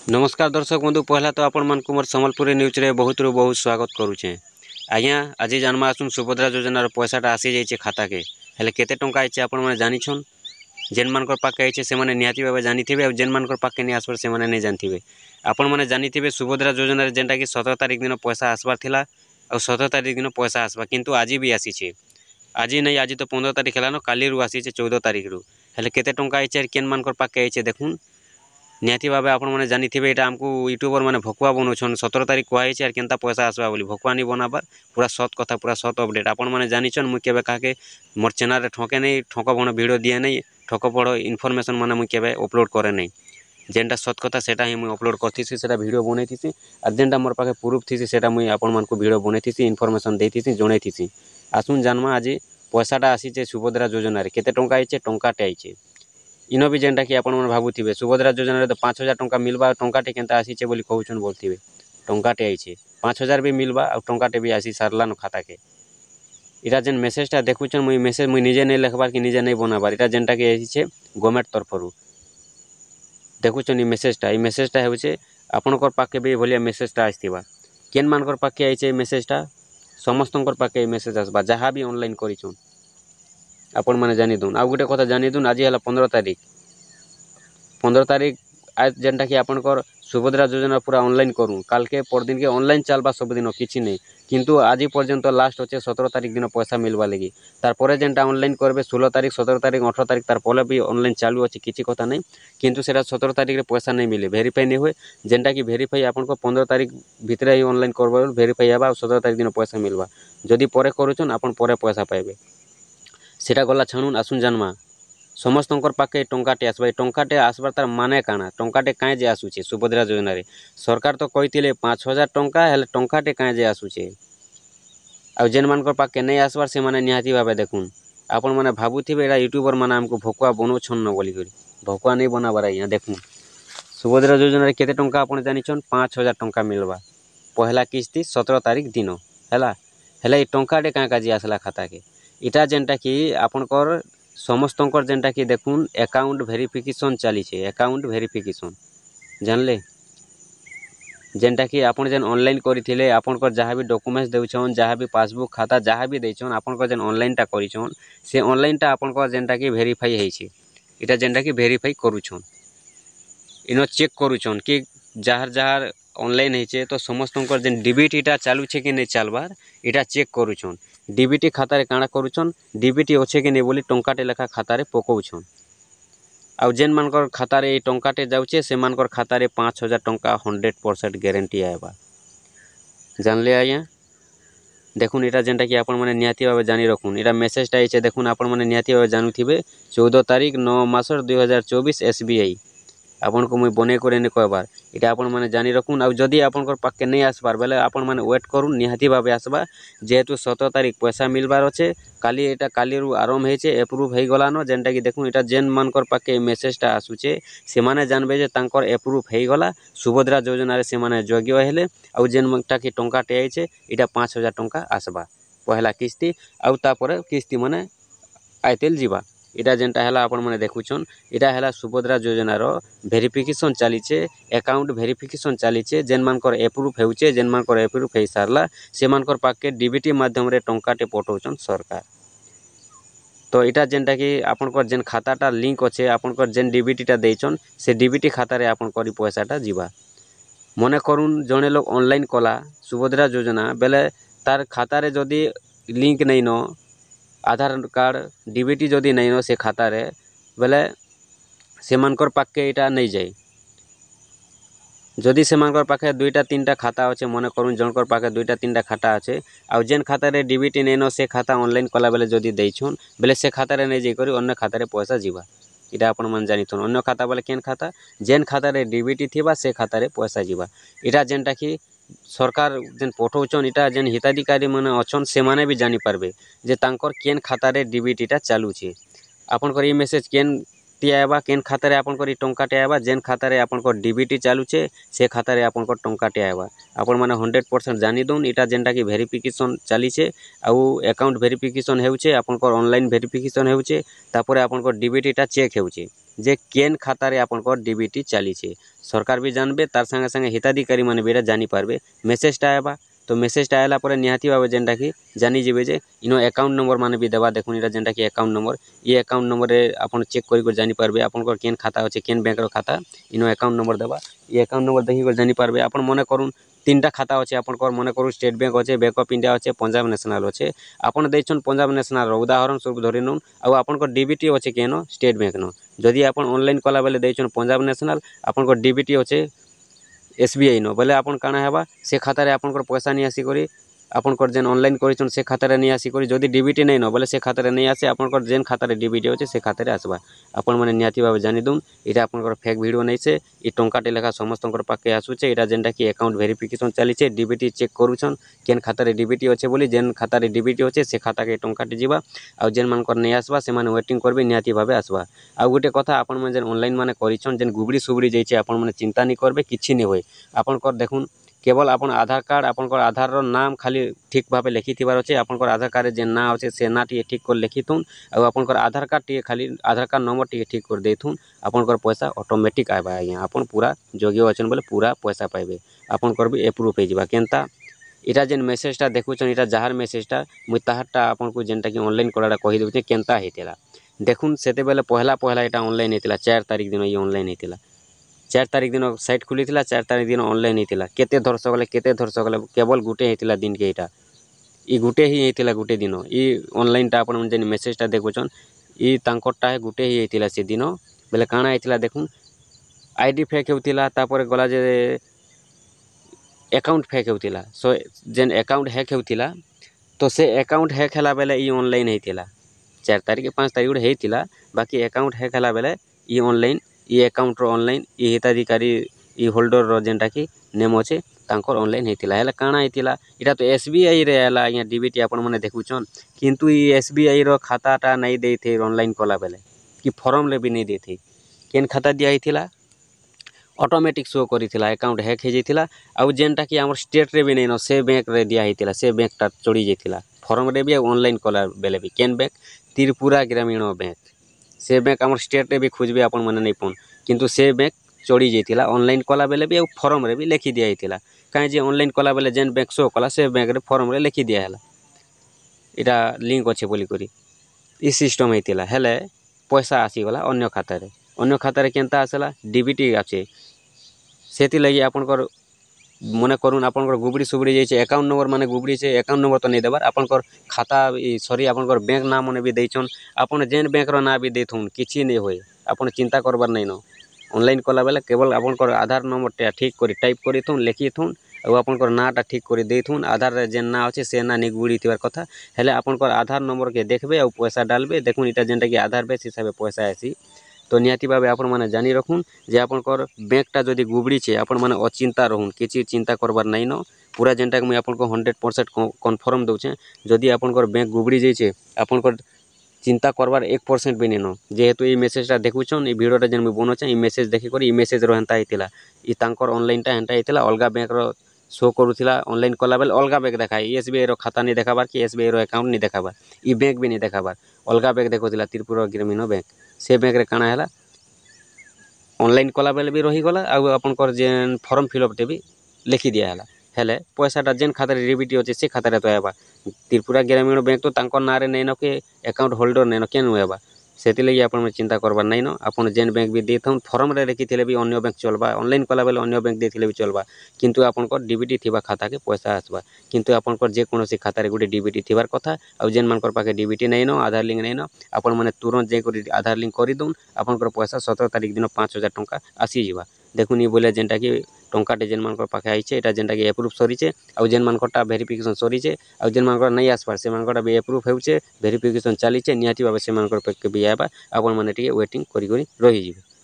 नमस्कार दर्शक बंधु पहला तो आपण मानक मोर संबलपुरी न्यूज रे बहुत बहुत स्वागत करुचे। आज्ञा आज जानमा आसुन सुभद्रा योजनार पैसाटा आसी जाइए खाता के हेले केते टंका आइचे आपण माने जानि छन। जेन मानकर पाके आइचे से माने निहाती भाबे जानिथिबे और जेन मानकर पाके नि आसबर से माने नै जानिथिबे। आपण माने जानिथिबे सुभद्रा योजनार जेनटा कि 17 तारिख दिन पैसा आसबार थिला और 17 तारिख दिन पैसा आसबा किंतु आज भी आसीचे। आज नहीं आज तो 15 तारिख हेलानो काली रु आसीचे 14 तारिख रु हेले केते टंका आइचे केन मानकर पाके आइचे देखुन। निहाती भावे आपण मैंने जानिथिबे एटा हमको यूट्यूबर मैंने भकुआ बनाउछन 17 तारिख कहै आर केनता पैसा आसबा बोली भकुआ नहीं बनाबार पूरा सत कथा पूरा सत अपडेट आपण मैंने जानिछन। मुई केबे काके मोर चैनल रे ठोके नहीं ठोक बण वीडियो दिए नहीं ठोक बड़ इनफॉरमेशन माने मुई केबे अपलोड करे नहीं। जेनटा सत कथा सेटा ही मुई अपलोड करथिसी सेटा वीडियो बनैथिसी आर जेनटा मोर पाखे प्रूफ थिसी सेटा मुई आपण मानकु वीडियो बनैथिसी इनफॉरमेशन देथिसी जणैथिसी। आसुन जानमा आज पैसाटा आसीचे सुभद्रा योजना रे केते टंका आइचे टंकाटे आइचे। इन भी जेनटा कि आपण भावुवे सुभद्रा योजना तो 5000 टंका मिलवा टंकाटे केनता आसीचे बोली कहउछन बोलथिबे टंकाटे आइचे 5000 भी मिलवा और टंकाटे भी आसी सारलान खाता के। इटा जेन मेसेजटा देखुछन मुई मेसेज मुई निजे नहीं लिखबार कि निजे नहीं बनाबार इटा जेनटा कि आसीचे गवर्नमेंट तरफरु देखुछन। ई मेसेजटा हेउचे आपनकर पाके भी भलिया मेसेजटा आस्थिबा केन मानकर पाके आइचे मेसेजटा समस्तनकर पाके मेसेज आसबा जहाँ भी ऑनलाइन करिछन आपण मैंने जानी दून। आउ गोटे कथा जानी दून आज है 15 तारिख आज जेनटा कि आपनकर सुभद्रा योजना पूरा ऑनलाइन करूँ काल के परदिन के ऑनलाइन चलबा सब दिन किछि नहीं किंतु आज पर्यंत लास्ट होचे 17 तारिख दिन पैसा मिलवा लगी तारपरे जेनटा ऑनलाइन करबे 16 तारिख 17 तारिख 18 तारिख तारपरे भी ऑनलाइन चालू अच्छी किछि कथा नहीं किंतु सेटा 17 तारिख रे पैसा नहीं मिले वेरीफाई नहीं हुए जेनटा कि वेरीफाई आपनको 15 तारिख भितर ही ऑनलाइन करबा वेरीफाई हेबा 17 तारिख दिन पैसा मिलवा जदि परे करूछन आपन परे पैसा पाइबे सेटा गला छाणुन। आसुन जानमा समस्तंकर पाके टंकाटे आसबा टंकाटे आसबार तार माने काना टंकाटे काए जे आसुचे सुभद्रा योजना रे सरकार तो कहिथिले 5000 टंका हेले टंकाटे काए जे आसुचे आ जेन मानकर पाके नहीं आसबार से माने निहाती भाबे देखुन। आपण माने भाबुथिबे एटा यूट्यूबर माने हमको भकुआ बनौछन न बोली करी भकुआ नहीं बनाबार आज्ञा देखुन। सुभद्रा योजना रे केते टंका आपण जानिछन 5000 टंका मिलवा पहला किस्ती 17 तारिख दिन हैला हेले ई टंकाटे काए काजी आसला खाता के इटा जेनटा कि आपनकर समस्तंकर जेनटा कि देखुन अकाउंट वेरिफिकेशन चली अकाउंट वेरिफिकेशन जानले जेनटा कि आपन जेन ऑनलाइन करिथिले आपनकर जहाँ भी डॉक्यूमेंट्स देउछन जहाँ भी पासबुक खाता जहाँ भी देछन आपनकर जेन ऑनलाइन टा करिछन से ऑनलाइन टा आपनकर जेनटा कि वेरीफाई हेइछे इटा जेनटा कि वेरीफाई करूछन इनो चेक करूछन कि जहाँ जहाँ ऑनलाइन हेइछे तो समस्तंकर जेन डीबीटी टा चालू छे कि नहीं चालबार इटा चेक करूछन। डीबीटी खाता रे काଣା करूछन डीबीटी अच्छे कि नहीं बोली टंकाटे लेखा खाता रे पकाउछन आउ जेन मानकर खाता रे टंकाटे जाउछे से मानकर खाता रे 5000 टंका 100% गारंटी आएबा जानले आज्ञा देखुन। इटा जेनटा कि आपण माने निहाती भाबे जानी रखुन इटा मेसेजटा आइछे देखुन आपण माने निहाती भाबे जानुथिबे 14 तारिख 9 मास 2024 एसबीआई आपन को मुई बने करे ने कहबार इटा आपण माने जानी रखुन। आ जदि आपनकर पाके नहीं आसबार बेले आपण माने वेट करुन निहाती भाबे आसबा जेहेतु 17 तारिख पैसा मिलबार अच्छे काली एटा काली रु आरंभ हेचे एप्रूव हे गलानो जेनटा कि देखुन इटा जेन मानकर पाके मेसेजटा आसुचे से माने जानबे जे तांकर एप्रूव हे गला सुभद्रा योजना रे से माने योग्य हेले आ जेन मटा कि टंकाटे आइचे इटा 5000 टंका आसबा पहला किस्ती आउ तापरे किस्ती माने आइतेल जीवा इटा जेनटा हैला आपण माने देखुछन इटा हैला सुभद्रा योजना रो वेरिफिकेशन चलीचे अकाउंट वेरिफिकेशन चलीचे जेन मानकर एप्रूव हेउचे जेन मानकर एप्रूव हे सारला से मानकर पाके डीबीटी माध्यम रे टंकाटे पठौछन सरकार। तो इटा जेनटा कि आपनकर जेन खाताटा लिंक अच्छे आपनकर जेन डीबीटीटा देइछन से डीबीटी खाता रे आपनकर पैसाटा जीवा मने करुन जने लोग ऑनलाइन कला सुभद्रा योजना बेले तार खाता रे जदि लिंक नहीं न आधार कार्ड डीबीटी जदि नहीं न से खाता रे बेले से मानकर पाके इटा नहीं जाए जदि से मानकर पाखे 2टा 3टा खाता अच्छे मने करुन जनकर पाखे 2टा 3टा खाता अच्छे आ जेन खाता रे डीबीटी नहीं न से खाता ऑनलाइन कला बेले जदि देइछन बेले से खाता रे नहीं जाई करी अन्य खाता रे पैसा जीवा इटा आपण मन जानिथन अन्य खाता बेले केन खाता जेन खाता रे डीबीटी थिबा से खाता रे पैसा जीवा इटा जेनटा कि सरकार जेन पठौछन इटा जेन हिताधिकारी माने अछन से माने भी जानी पारबे जे तांकर केन खाता रे डीबीटीटा चालू छे आपनकर ई मेसेज केन टी आएबा केन खाता रे आपनकर ई टंकाटे आएबा जेन खाता रे आपनकर डीबीटी चालू छे से खाता रे आपनकर टंकाटे आएबा आपण माने 100% जानी दोन इटा जेनटा कि वेरिफिकेशन चाली छे आउ अकाउंट वेरिफिकेशन हेउछे आपनकर ऑनलाइन वेरिफिकेशन हेउछे तापरे आपनकर डीबीटीटा चेक हेउछे जे केन खातार आपंकर डीबीटी चली सरकार भी जानबे तार संगे संगे हिताधिकारी मैंने भी जानी पारबे मेसेजटा आएबा तो मेसेजटा आला पर निहाती भाव जेनटा कि जानीजे जे इनो अकाउंट नंबर माने भी देवा देखुन इटा जेनटा कि अकाउंट नंबर ये अकाउंट नंबर आपन चेक कर जानी पारबे आपनकर केन खाता अच्छे केन बैंक खाता इनो अकाउंट नंबर देवा ये अकाउंट नंबर देखिक जानी पारबे आपन मन करूँ 3टा खाता अच्छे आपनकर मन करूँ स्टेट बैंक अच्छे बैंक ऑफ इंडिया अच्छे पंजाब नेशनल अच्छे आपन देछन पंजाब नेशनल उदाहरण स्वरूप धरि नउन आ आपनकर डीबीटी अच्छे केन स्टेट बैंक न जदि आपन ऑनलाइन कला बेले देछन पंजाब नेशनल आपनकर डीबीटी अच्छे एसबीआई न बोले आपन काना हेबा से खातार आपनकर पैसा नहीं आसी करी आपनकर जेन ऑनलाइन करिछन से खातार नहीं आसी करी जदि डीबीटी नहीं न बोले से खातार नहीं आसे आपनकर जेन खातार डीबीटी अच्छे से खातार आसबा आपन माने निहाती भाव जानी दून इटा आपनकर फेक वीडियो नहीं से ई टंकाटे लेखा समस्तकर पाके आसुचे इटा जेनटा कि अकाउंट वेरिफिकेशन चलीचे डीबीटी चेक करूछन केन खातार डीबीटी अच्छे बोली जेन खातार डीबीटी अच्छे से खाता के टंकाटे जीवा आ जेन मानकर नहीं आसबा से माने वेटिंग करबे निहाती भाव आसबा आ गोटे कथा आपन माने जेन ऑनलाइन माने करिछन जेन गुबड़ी सुबड़ी जाइछे आपन माने चिंता नहीं करबे किछि नहीं होय आपनकर देखुन केवल आपन आधार कार्ड आपनकर आधार रो नाम खाली ठीक भाव लिखि थिबार अच्छे आपनकर आधार कार्ड जेन ना अच्छे से ना टी ठीक कर लिखिथुन आ आपनकर आधार कार्ड टी खाली आधार कार्ड नंबर टी ठीक कर देथुन आपनकर पैसा ऑटोमेटिक आबा आज्ञा आपन पूरा जोग्य अछन बोले पूरा पैसा पाइबे आपनकर भी अप्रूव हो जिबा केनता इटा जेन मेसेजटा देखुछन इटा जहार मेसेजटा मुई ताहारटा आपनको जेनटा कि ऑनलाइन कराटा कहि देउछे केनता हेतेला देखुन सेते बेले पहला पहला इटा ऑनलाइन हेतिला 4 तारिख दिन ये ऑनलाइन हेतिला 4 तारिख दिन साइट खुली 4 तारिख दिन ऑनलाइन होता केते दर्शक गले केवल गुटे होता दिन के यहाँ ई गुटे ही होता गुटे दिन ई ऑनलाइनटा अपन जेन मेसेजटा देखुछन ई तांकरटा है गुटे ही होता से दिन बेले काଣା होता देखुन आईडी फेक होता तापर गला जे अकाउंट फेक होता सो जेन अकाउंट हैक होता तो से अकाउंट हैक है बेले ई ऑनलाइन होता 4 तारिख 5 तारिख गोटे होता बाकी अकाउंट हैक है बेले ई ऑनलाइन ये अकाउंट रो ऑनलाइन ये हिताधिकारी ये होल्डर रो जेनटा कि नेम अच्छे तांकर ऑनलाइन होता है काଣା होता इटा तो एसबीआई रे आला आज्ञा डीबीटी आपण माने देखुछन किंतु ये एसबीआई रो खाताटा नहीं देथे ऑनलाइन कला बेले कि फॉर्म ले भी नहीं देथे केन खाता दिया होता ऑटोमेटिक शो करिथिला अकाउंट हैक हो जाइथिला आ जेनटा कि हमर स्टेट रे भी नहीं न से बैंक रे दिया होता से बैंकटा चोरी जाइथिला फॉर्म रे भी ऑनलाइन कला बेले भी केन बैंक त्रिपुरा ग्रामीण बैंक से बैंक आम स्टेट रे भी खोजबे आपन माने नहीं पन किंतु से बैंक चोरी जाइथिला ऑनलाइन कला बेले भी फॉर्म रे भी लिखि दिया होता कहीं जे ऑनलाइन कला बेले जेन बैंक शो कला से बैंक रे फॉर्म रे लिखि दिया है इटा लिंक अच्छे बोली करी ई सिस्टम होता हेले पैसा आसीगला अन्य खातार केनता आसला डीबीटी अच्छे सेति लगी आपनकर मने करूँ आपनकर गुबड़ी सुबड़ी जाइए अकाउंट नंबर माने गुबड़ी से अकाउंट नंबर तो नहीं देवार आपनकर खाता सॉरी आपनकर बैंक नाम मैंने भी देछन आपन जेन बैंक रो ना भी देथुन किछि नहीं होए आपन चिंता करबार नहीं न ऑनलाइन कला बेले केवल आपनकर आधार नंबर ठीक करी टाइप करिथुन लिखिथुन और आपनकर नाटा ठीक कर देथुन आधार रे जेन ना अच्छे से ना निगुड़ी थिबार कथा हेले आपनकर आधार नंबर के देखबे और पैसा डालबे देखुन इटा जेनटा कि आधार बेस हिसाब पैसा आसी तो निहाती भाव आपण मैंने जानी रखुन जे आपनकर बैंकटा जदि गुबड़ी छे आपण मैंने अचिंता रहून किसी चिंता करबार नहीं न पूरा जेनटा मुझे आपको 100% कन्फर्म दूचे जदि आपनकर बैंक गुबड़ी जाइए आपनकर चिंता करबार 1% भी नहीं न जेहेतु ये मेसेजटा देखुछन ये भिडियोटा जेन मुझे बनौछे ये मेसेज देखिक ये मेसेज रो हेन्ता होता ये तांकर ऑनलाइनटा हेन्ता होता अलग बैंक रो शो करूला ऑनलाइन कला बेले अलग बैंक देखाए एसबीआई रो खाता नहीं देखाबार कि एसबीआई रो अकाउंट नहीं देखाबार ई बैंक भी नहीं देखाबार अलग बैंक देखुला त्रिपुरा ग्रामीण बैंक से बैंक रे काଣା हैला ऑनलाइन कला बेले भी रहीगला आ आपनकर जेन फॉर्म फिलअप भी लिखि दिया है हेले पैसाटा जेन खातार डीबीटी अच्छे से खातार तो आवा त्रिपुरा ग्रामीण बैंक तो तांकर नारे नहीं न के अकाउंट होल्डर नहीं न केन आवा से लगी आपन चिंता करबार नहीं न आपन जेन बैंक भी देथुन फॉर्म रे रखी भी अन्य बैंक चलबा ऑनलाइन कला बेले अन्य बैंक देथिले भी चलबा किंतु आपनकर डीबीटी थिबा खाता के पैसा आसबा किंतु आपनकर जे कोनोसी खातार गोटे डीबीटी थिबार कथा आ जेन मानकर पाके डीबीटी नहीं न आधार लिंक नहीं न आपन माने तुरंत जे करी आधार लिंक करि दउन आपनकर पैसा 17 तारिख दिन 5000 टंका आसी जिबा देखुन ये बोले जेनटा कि टंकाटे जेन मानकर पाखे आइछे एटा जेनटा कि अप्रूव सरीछे आ जेन मानकरटा वेरिफिकेशन सरीछे आ जेन मानकर नहीं आसबार से मानकरटा भी अप्रूव होउछे वेरिफिकेशन चलीछे निहाती भाबे से मानकर पाखे भी आबा आपन माने टिके वेटिंग करी रही जिवे।